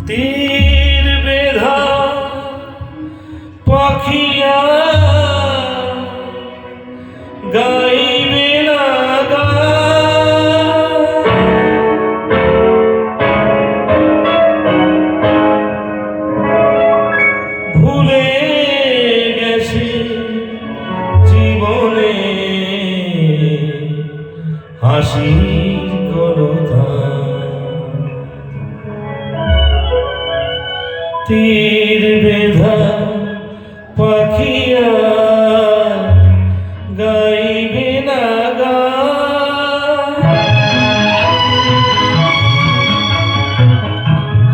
তীর বেধা পাখিয়া গাইবে না ভুলে গেছে জীবনে হাসির কলতা তীর বেধা পাখিয়া গাইবে না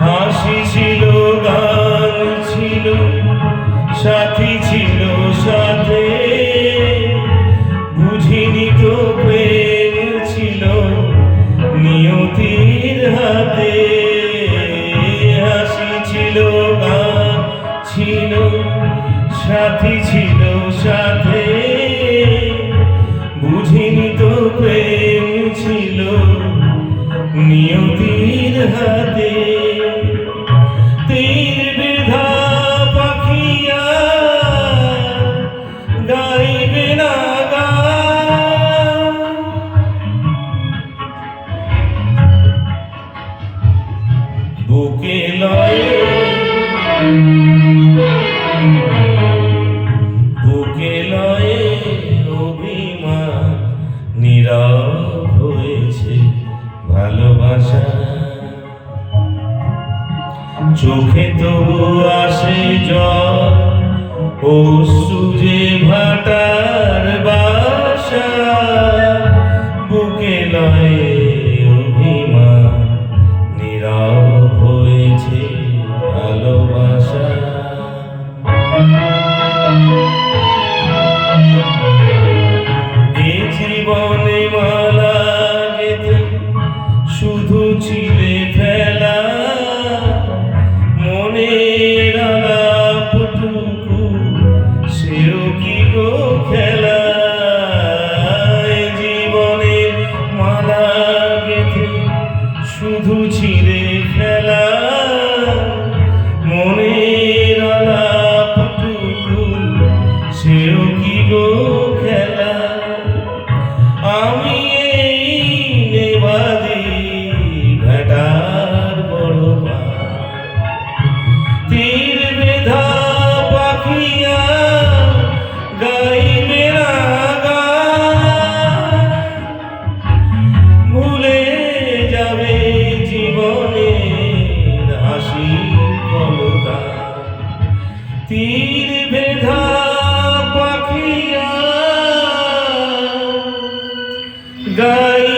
হাসি ছিল গান ছিল সাথী ছিল সাথে বুঝিনি তো প্রেম ছিল নিয়তির হাতে হাসি ছিল গান ছিল সাথী ছিল সাথে বুঝিনি তো প্রেম ছিল নিয়তির হাতে তীর বেধা পাখিয়া গাইবে না বুকে লয়ে বুকে লয়ে অভিমান নীরব হয়েছে ভালোবাসা চোখে তবু আসে জল অশ্রু যে ভাটার বাসা বুকে লয়ে অভিমান নীরব হয়েছে ভালোবাসা এ জীবনে মালা গেঁথে শুধু ছিলে ফেলা মনের আলাপটুকু সেও কি গো খেলা জীবনে মালা গেঁথে শুধু ছিলে ফেলা মনের আলাপটুকু সেও কি গো খেলা আমি এই নেবাদি ঘাটার বড় তীর বেধা পাখিয়া গাইবে না ভুলে যাবে জীবনের হাসির কলতা তীর বেধা পাখিয়া গাই